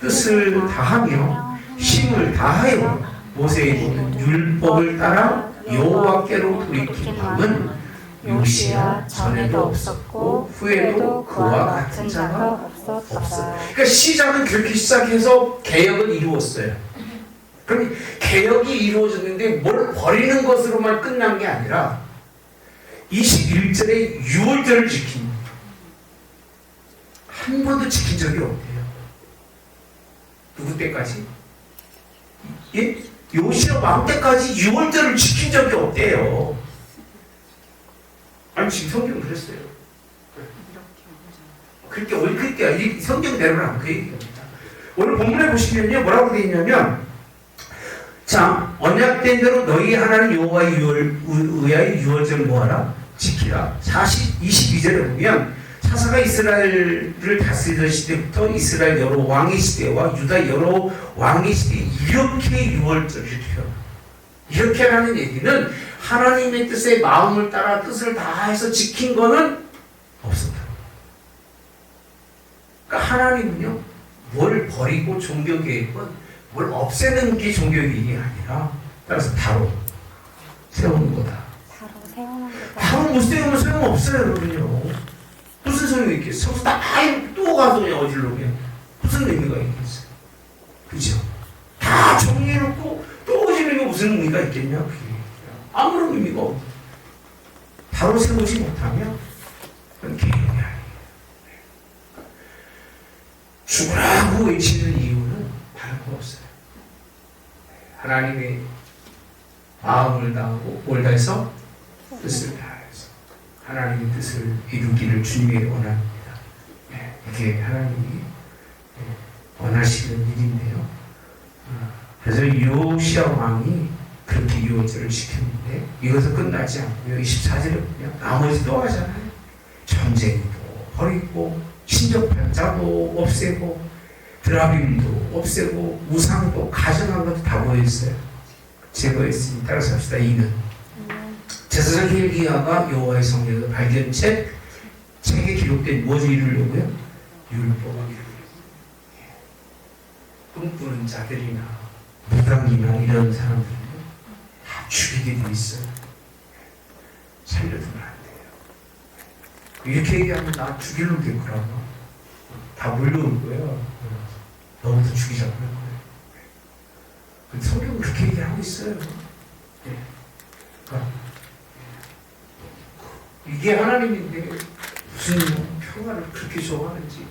뜻을 다하며 힘을 다하여 모세의 율법을 따라 여호와께로 돌이킨 마음은 요시야 전에도 없었고 후에도 그와 같은 자가 없었다. 그러니까 시작은 그렇게 시작해서 개혁은 이루었어요. 그럼 개혁이 이루어졌는데 뭘 버리는 것으로만 끝난 게 아니라 21절에 6월절을 지킨 한 번도 지킨 적이 없대요. 누구 때까지? 예? 요시야 왕 때까지 6월절을 지킨 적이 없대요. 아니 지금 성경은 그랬어요. 그렇게 그때 성경대로라면 그 얘기입니다. 오늘 본문에 보시면요 뭐라고 되어 있냐면 자 언약된 대로 너희 하나님 여호와의 의하의 유월절 모아라 지키라. 22절에 보면 사사가 이스라엘을 다스리던 시대부터 이스라엘 여러 왕의 시대와 유다 여러 왕의 시대 이렇게 유월절을 지켜요. 이렇게 하는 얘기는 하나님의 뜻에 마음을 따라 뜻을 다해서 지킨 거는 없었다. 그러니까 하나님은요 뭘 버리고 종교계획은 뭘 없애는 게 종교계획이 아니라 따라서 바로 세우는 거다. 바로 세우는 거다. 바로 못 세우면 소용없어요 여러분요. 무슨 소용이 있겠어? 성수 다 또 가서 그냥 어디로 그냥 무슨 의미가 있겠어요? 그죠? 다 정리해놓고 또 어디로 게 무슨 의미가 있겠냐? 그게 아무런 의미가 없어. 바로 세우지 못하면 그건 개혁이 아니에요. 죽으라고 외치는 이유는 다른 거 없어요. 하나님의 마음을 다하고 뭘 다해서? 뜻을 다해서 하나님의 뜻을 이루기를 주님이 원합니다. 이게 하나님이 원하시는 일인데요. 그래서 요시야 왕이 그렇게 유월절을 지켰는데 이것은 끝나지 않고요. 24절에 보면 나머지도 하잖아요. 전쟁도 버리고 신적팔자도 없애고 드라빔도 없애고 우상도 가정한 것도 다 보였어요. 제거했으니 따라서 합시다. 이는 제사장 힐기야가 여호와의 성전에서 발견책 책에 기록된 무엇을 이루려고요? 율법을 이루려고. 꿈꾸는 자들이나 무당이나 이런 사람들은 다 죽이게 돼 있어요. 살려두면 안 돼요. 이렇게 얘기하면 나 죽이려고 될 거라고. 다 몰려올 거예요. 너부터 죽이자고 할 거예요. 근데 성경은 그렇게 얘기하고 있어요. 그러니까 이게 하나님인데 무슨 평화를 그렇게 좋아하는지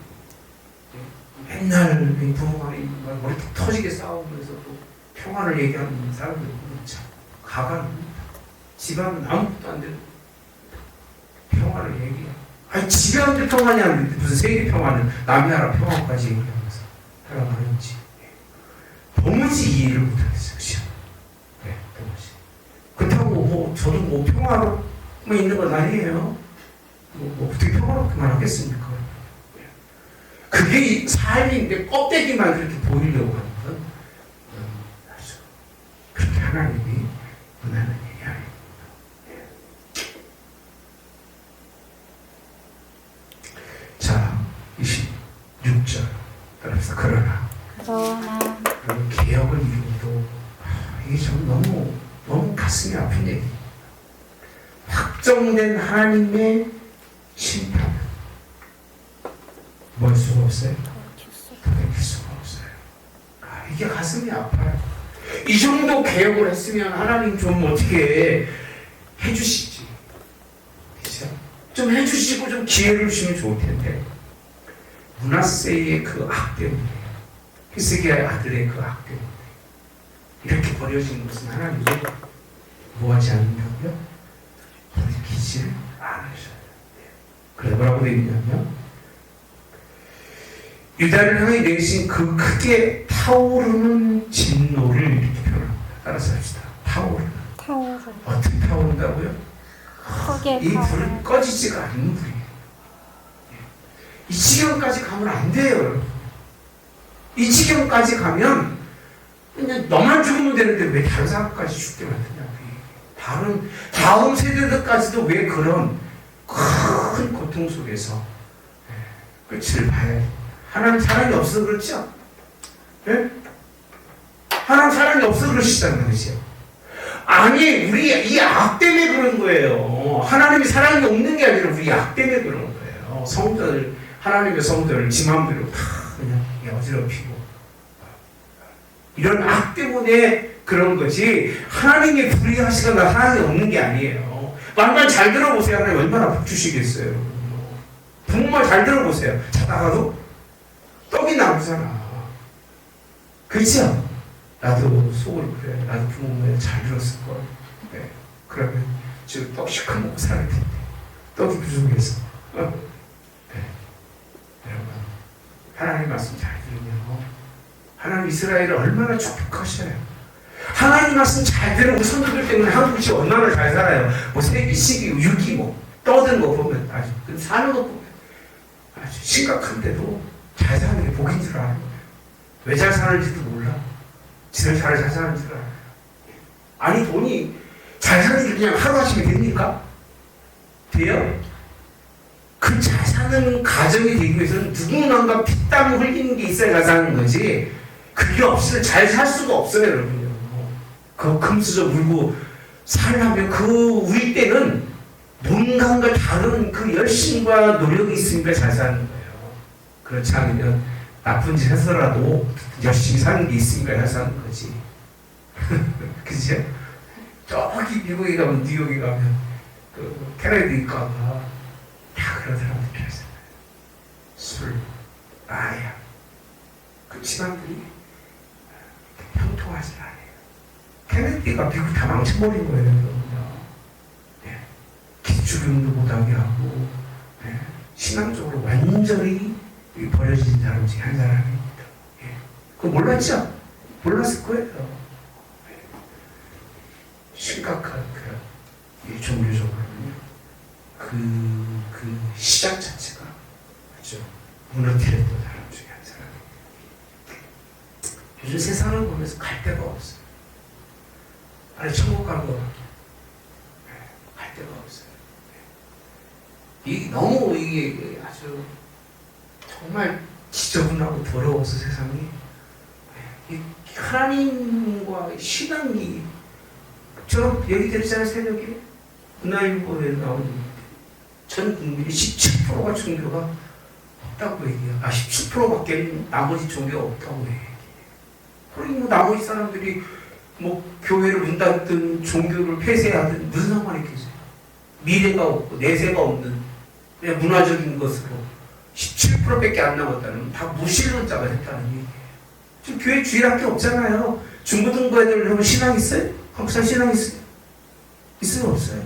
맨날 부모간에 머리 터지게 싸우면서도 평화를 얘기하는 사람들은 참 가관입니다. 집안은 아무것도 안 되는 평화를 얘기해. 아니 집안도 평화냐 하는데 무슨 세계 평화는 남의 나라 평화까지 얘기하면서 살아가는지 도무지 이해를 못하겠어요. 그렇죠? 네, 도무지. 그렇다고 뭐 저도 뭐 평화로 있는 건 아니에요. 뭐 어떻게 평화롭게만 하겠습니까? 그게 삶인데 껍데기만 그렇게 보이려고 하는 건 아주 그렇게 하나님이 원하는 일이 아닙니다. 자, 26절 따라서 그러나 개혁을 이루고도 이게 좀 너무 가슴이 아픈 얘기. 확정된 하나님의 심판 뭘 수가 없어요? 돌이킬 수가 없어요. 이게 가슴이 아파요. 이 정도 개혁을 했으면 하나님 좀 어떻게 해주시지. 그렇죠? 좀 해주시고 좀 기회를 주시면 좋을 텐데 므낫세의 그 악 때문에 히스기야의 아들의 그 악 때문에 이렇게 버려진 것은 하나님이 뭐하지 않는다고요? 돌이키지 않으셔요. 그래서 뭐라고 되어 있냐면 유다를 향해 내신 그 크게 타오르는 진노를 이렇게 표현합니다. 따라서 합시다. 타오르는. 어떻게 타오른다고요? 이 불은 꺼지지가 않는 불이에요. 이 지경까지 가면 안 돼요. 이 지경까지 가면 그냥 너만 죽으면 되는데 왜 다른 사람까지 죽게 만드냐. 다음 세대들까지도 왜 그런 큰 고통 속에서 끝을 봐야 돼. 하나님 사랑이 없어 그렇죠? 예? 하나님 사랑이 없어 그러시잖아요. 그렇죠? 아니 우리 이 악 때문에 그런 거예요. 하나님이 사랑이 없는 게 아니라 우리 악 때문에 그런 거예요. 성도들 하나님의 성도를 지 마음대로 다 그냥 어지럽히고 이런 악 때문에 그런 거지 하나님이 불의하시거나 사랑이 없는 게 아니에요. 말만 잘 들어보세요. 하나님 얼마나 복 주시겠어요. 정말 잘 들어보세요. 자다가도 떡이 나오잖아. 그렇죠? 나도 속으로 그래. 나도 부모님 잘 들었을걸. 네. 그러면 지금 떡 시커 먹고 살아야 텐데. 떡이 부족해서. 네. 여러분, 하나님 말씀 잘 들으면 하나님 이스라엘을 얼마나 축복하셔요. 하나님 말씀 잘 들은 우리 선조들 때문에 한국이 얼마나 잘 살아요. 뭐 세기, 시기, 유기 뭐 떠든 거 보면 아주 사는 거 보면 아주 심각한데도 잘 사는 게 복인 줄 아는 거예요. 왜 잘 사는지도 몰라. 지들 잘 사는 줄 알아요. 아니 돈이 잘 사는 게 그냥 하루아침에 됩니까? 돼요? 그 잘 사는 가정이 되기 위해서는 누군가 피땀 흘리는 게 있어야 잘 사는 거지 그게 없으면 잘 살 수가 없어요 여러분요. 그 금수저 물고 살려면 우리 때는 뭔가 다른 그 열심과 노력이 있으니까 잘 사는 거예요. 그렇지 않으면 나쁜 짓 해서라도 열심히 사는 게 있으니까 잘 사는 거지. 그죠? 저기 미국에 가면 뉴욕에 가면 그 캐나다에 가면 다 그런 사람들이 있어요. 술, 마약 그 집안들이 형통하지 않아요. 케네디가 미국 다 망쳐버린 거예요. 네. 기초교육도 못하게 하고 네. 신앙적으로 완전히 버려진 사람 중에 한 사람입니다. 예. 그거 몰랐죠? 몰랐을 거예요. 네. 심각한 그 종교적으로는요. 그 시작 자체가 아주 무너뜨렸던 사람 중에 한 사람입니다. 요즘 세상을 보면서 갈 데가 없어요. 아니 천국 가는 거 갈 데가 없어요. 이 너무 이게 아주 정말 지저분하고 더러워서 세상이 하나님과 신앙이 저 얘기 드렸잖아요 새벽에 문화일보에 나오는 전 국민이 17%가 종교가 없다고 얘기해요. 17%밖에 나머지 종교가 없다고 얘기해요. 그러니 뭐 나머지 사람들이 뭐 교회를 문 닫든 종교를 폐쇄하든 무슨 상관이 있겠어요. 미래가 없고 내세가 없는 그냥 문화적인 것으로 17%밖에 안 남았다는 다 무신론자가 됐다는 얘기예요. 지금 교회 주일학교 없잖아요. 중고등부 애들 그러면 신앙 있어요? 한국 사람 신앙 있어요? 있어요 없어요?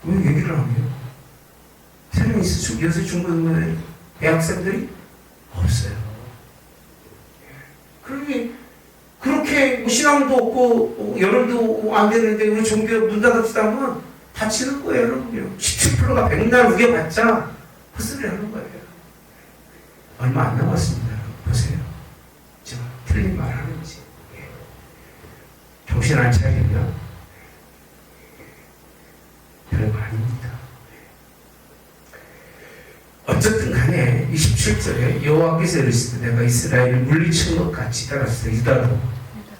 왜 얘기를 안 해요? 세상 있어 요새 중고등부 애들 대학생들이 없어요. 그러니 그렇게 뭐 신앙도 없고 여론도 안 되는데 우리 종교 문 닫읍시다 하면 다치는 거예요 여러분요. 17%가 백날 우겨봤자 헛소리 하는 거예요. 얼마 안 남았습니다. 여러분. 보세요. 제가 틀린 말 하는지 정신 안 차리면 별거 아닙니다. 어쨌든 간에 27절에 여호와께서 이르시되 내가 이스라엘을 물리친 것 같이 따랐어. 유다도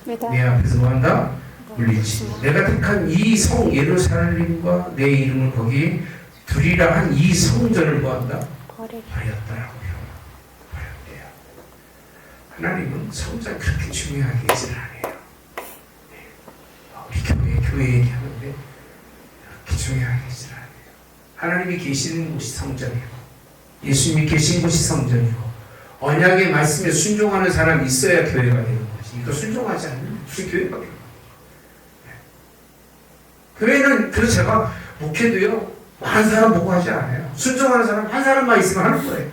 내 앞에서 뭐한다? 물리치고 내가 택한 이 성 예루살렘과 내 이름을 거기 두리라 한 이 성전을 뭐한다? 버렸다라고 버렸대요. 하나님은 성전 그렇게 중요하게 하지는 않아요. 우리 교회 얘기하는데 그렇게 중요하게 하지는 않아요. 하나님이 계시는 곳이 성전이고 예수님이 계신 곳이 성전이고 언약의 말씀에 순종하는 사람이 있어야 교회가 되는 거지. 이거 순종하지 않으면 무슨 교회가 되는 거예요. 교회는 그래서 제가 목회도요 많은 사람 보고 하지 않아요. 순종하는 사람 한 사람만 있으면 하는 거예요.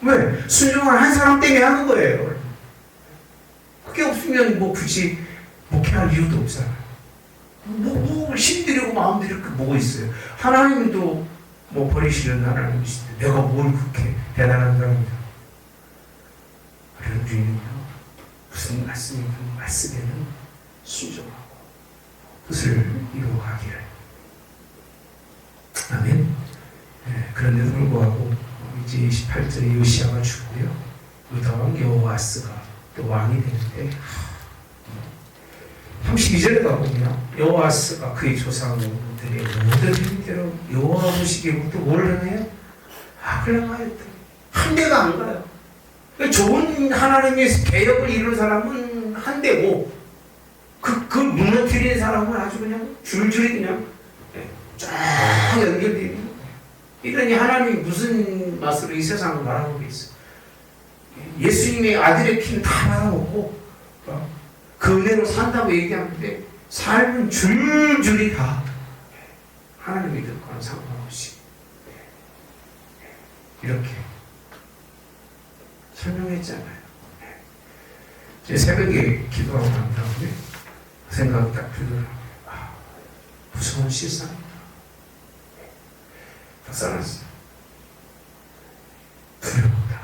왜? 순종하는 한 사람 때문에 하는 거예요. 그게 없으면 뭐 굳이 목회할 이유도 없잖아요. 뭐 힘들이고 마음 들일 게 뭐가 있어요. 하나님도 뭐 버리시는 하나님이신데 내가 뭘 그렇게 대단한 사람이다. 그런 주인은요 무슨 말씀이든 말씀에는 순종하고 뜻을 이루어가기를. 아멘. 그런데도 불구하고 이제 28절에 요시아가 죽고요. 의다왕 여호아스가 또 왕이 되는데 32절에 가보면 여호아스가 그의 조상들의 모든 행위대로 여호와 보시기에부터 뭘 행해요? 악을 행하였다. 한 대가 안 가요. 좋은 하나님의 개혁을 이룬 사람은 한 대고 그 무너뜨린 사람은 아주 그냥 줄줄이 그냥 쫙 연결되어 있는 거예요. 이러니 하나님이 무슨 맛으로 이 세상을 말하고 있어요. 예수님의 아들의 피는 다 받아먹고 그 은혜로 산다고 얘기하는데 삶은 줄줄이 다 하나님의 뜻과는 상관없이 이렇게 설명했잖아요. 제 새벽에 기도하고 난 다음에 생각이 딱 들더라고요. 무서운 실상이다. 다 써놨어요. 두렵다.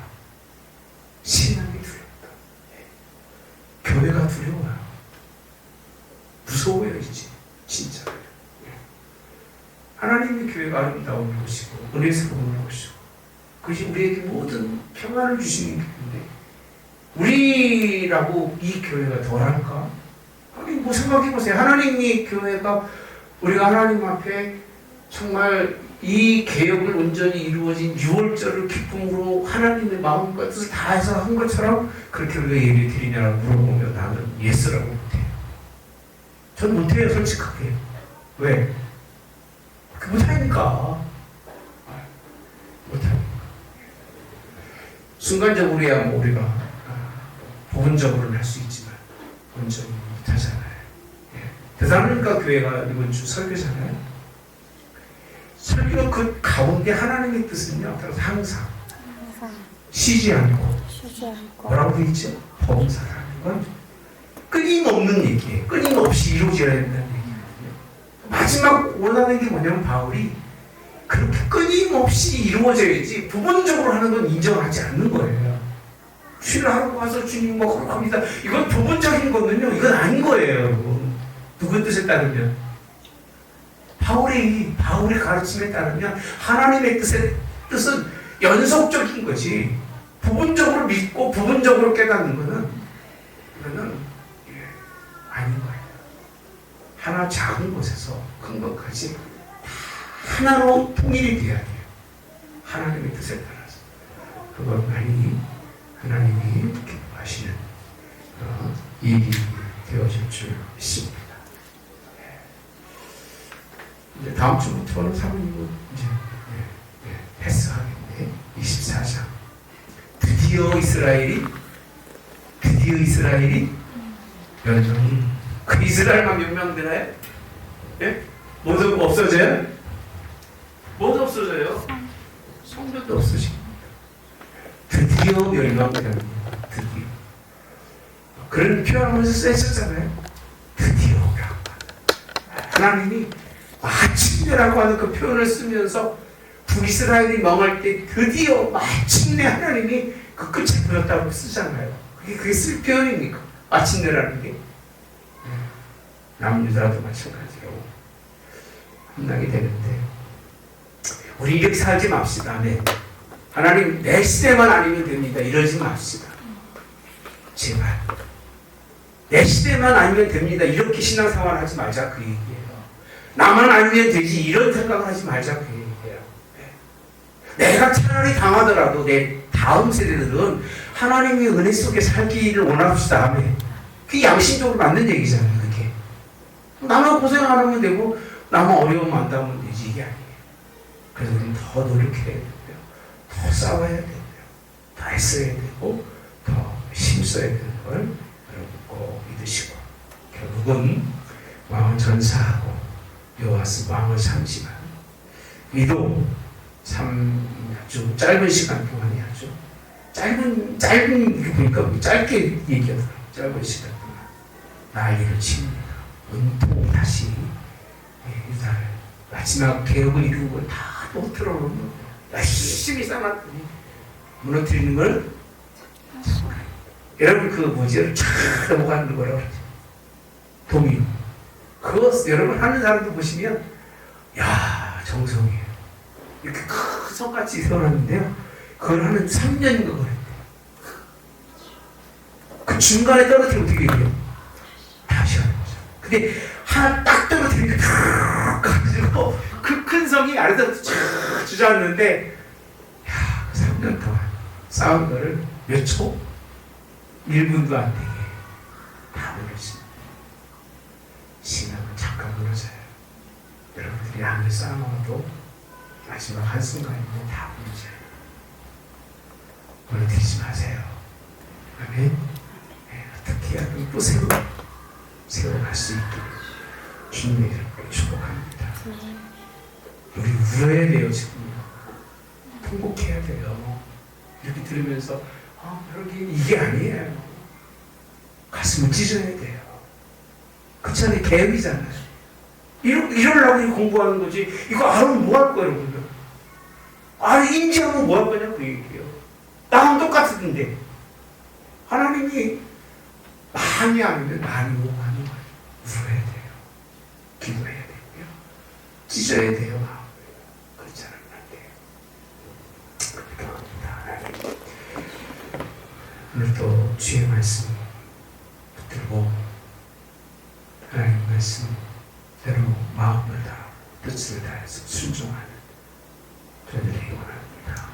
신앙이 두렵다. 교회가 두려워요. 무서워요, 이제. 진짜. 하나님의 교회가 아름다운 곳이고, 은혜스러운 곳이고, 그것이 우리에게 모든 평안을 주시는 교회인데, 우리라고 이 교회가 덜할까? 아니, 뭐 생각해보세요. 하나님의 교회가 우리가 하나님 앞에 정말 이 개혁을 온전히 이루어진 6월절을 기쁨으로 하나님의 마음과 뜻을 다해서 한 것처럼 그렇게 우리가 예배 드리냐고 물어보면 나는 예스라고 못해요. 전 못해요, 솔직하게. 왜? 못하니까. 못하니까. 순간적으로야 뭐 우리가 부분적으로는 할 수 있지만 온전히 못하잖아요. 대단하니까 교회가 이번 주 설교잖아요. 설교 그 가운데 하나님의 뜻은요, 항상 쉬지 않고 뭐라고 되어 있죠? 범사라는 건 끊임없는 얘기예요. 끊임없이 이루어져야 된다는 얘기거든요. 마지막 원하는 게 뭐냐면 바울이 그렇게 끊임없이 이루어져야지 부분적으로 하는 건 인정하지 않는 거예요. 쉬를 하러 와서 주님과 거룩합니다. 이건 부분적인 거는요, 이건 아닌 거예요, 여러분. 누구 뜻에 따르면 바울의 가르침에 따르면 하나님의 뜻은 연속적인 거지. 부분적으로 믿고 부분적으로 깨닫는 거는 이거는 아닌 거예요. 하나 작은 곳에서 큰 것까지 하나로 통일이 돼야 돼요. 하나님의 뜻에 따라서. 그건 많이 하나님이 기뻐하시는 일이 되어질 줄 믿습니다. 이제 다음 주부터는 사모님은 이제 패스하겠네. 24장. 드디어 이스라엘이 몇 명이 그 이스라엘만 몇 명 되나요? 예? 모두 없어져요? 모두 없어져요. 성전도 없어지고 드디어 멸망됩니다. 드디어. 그런 표현하면서 쓰셨잖아요. 드디어 멸망. 하나님이 마침내라고 하는 그 표현을 쓰면서 북이스라엘이 망할 때 드디어 마침내 하나님이 그 끝에 그렸다고 쓰잖아요. 그게 쓸 표현입니까? 마침내라는 게. 남유다도 마찬가지로 함락이 되는데 우리 이렇게 살지 맙시다. 네. 하나님 내 시대만 아니면 됩니다. 이러지 맙시다. 제발. 내 시대만 아니면 됩니다. 이렇게 신앙생활 하지 말자 그 얘기예요. 나만 아니면 되지 이런 생각을 하지 말자 그 얘기예요. 내가 차라리 당하더라도 내 다음 세대들은 하나님의 은혜 속에 살기를 원합시다 하면 그게 양심적으로 맞는 얘기잖아요. 그게. 나만 고생 안 하면 되고 나만 어려움 안 당하면 되지 이게 아니에요. 그래서 우리는 더 노력해야 되고요. 더 싸워야 되고요. 더 애써야 되고 더 힘써야 되는 걸 여러분 꼭 믿으시고 결국은 왕은 전사하고 여호와스 왕을 삼지만 이도 참 아주 짧은 시간 동안이 아주 짧은 보니까 짧게 얘기하더라고요. 짧은 시간 동안 난리를 칩니다. 온통 다시 유다를 마지막 개혁을 이루는 걸 다 못 틀어놓는 거예요. 열심히 쌓았더니 무너뜨리는 걸 여러분 그 뭐지? 쫙 넘어가는 거라고 그러죠. 도미노. 그거 여러분 하는 사람들 보시면 야 정성이에요. 이렇게 큰 성같이 세워놨는데요. 그걸 하는 3년인가 그랬대요. 그 중간에 떨어뜨리면 어떻게 돼요? 다시 하는 거죠. 근데 하나 딱 떨어뜨리니까 탁 가지고 그 큰 성이 아래서 쫙 주저앉는데 야, 3년 동안 싸운 거를 몇 초? 1분도 안 되게 다 무너집니다. 신앙은 잠깐 무너져요. 여러분들이 아무리 싸워도 마지막 한순간이면 다 무너져요. 무너뜨리지 마세요. 아멘. 네, 어떻게 하든 또 세워갈 수 있기를 주님의 이름으로 축복합니다. 우리 울어야 돼요. 지금 통곡해야 돼요. 이렇게 들으면서 여러분 이게 아니에요. 가슴을 찢어야 돼요. 그렇잖아요. 계획이잖아요. 이러려고 공부하는 거지. 이거 알면 뭐 할 거예요, 여러분들? 인지하면 뭐 할 거냐 그 얘기예요. 나랑 똑같은데 하나님이 많이 알면 많이 오가는 거예요. 울어야 돼요. 기도해야 되고요. 찢어야 돼요. 마음을. 그렇지 않으면 안 돼요. 기도합니다. 오늘도 주의 말씀 붙들고 하나님 말씀대로 마음을 다 뜻을 다해서 순종하는 저희들이 원합니다.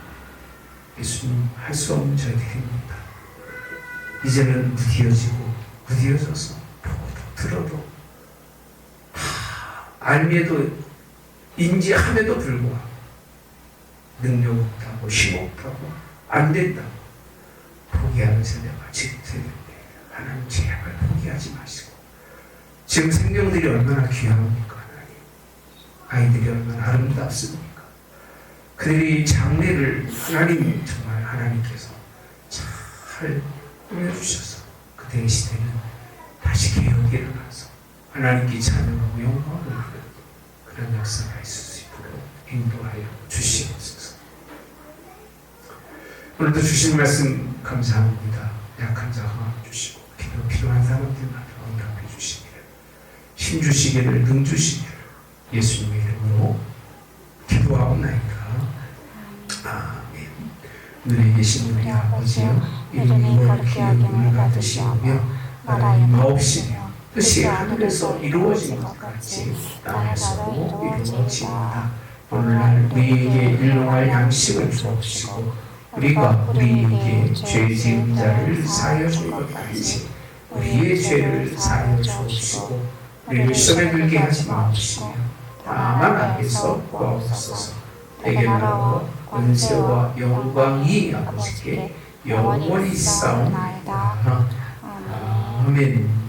예수님 할 수 없는 저희들입니다. 이제는 무디어져서 보고도 들어도 알미에도 인지함에도 불구하고 능력 없다고 힘 없다고 안 된다고 포기하는 세대가 지금 세대인데 하나님 제발 포기하지 마시고 지금 생명들이 얼마나 귀합니까 하나님. 아이들이 얼마나 아름답습니까. 그들이 장래를 하나님 정말 하나님께서 잘 꾸며주셔서 그들의 시대는 다시 개혁이 일어나서 하나님께 찬양하고 영광을 드리는 그런 역사가 있을 수 있도록 인도하여 주시옵소서. 오늘도 주신 말씀 감사합니다. 약한 자 허락 주시고 기도 필요한 사람들마다 응답해 주시기를 힘 주시기를 능 주시기를 예수님의 이름으로 기도하옵나이다. 아멘. 눈에 계신 우리 아버지여 이름이 거룩히 여김을 받으시오며 나라의 마옵시며 뜻이 하늘에서 이루어진 것 같이 땅에서도 이루어지이다. 오늘날 우리에게 일용할 양식을 주옵시고 우리가 우리에게 죄 지은 자를 사하여 줄 것 같이 우리의 죄를 사하여 주옵시고 우리를 시험에 들게 하지 마옵시며 다만 악에서 구하옵소서. 내게 나라와 권세와 영광이 아버지께 영원히 있사옵나이다. 아멘.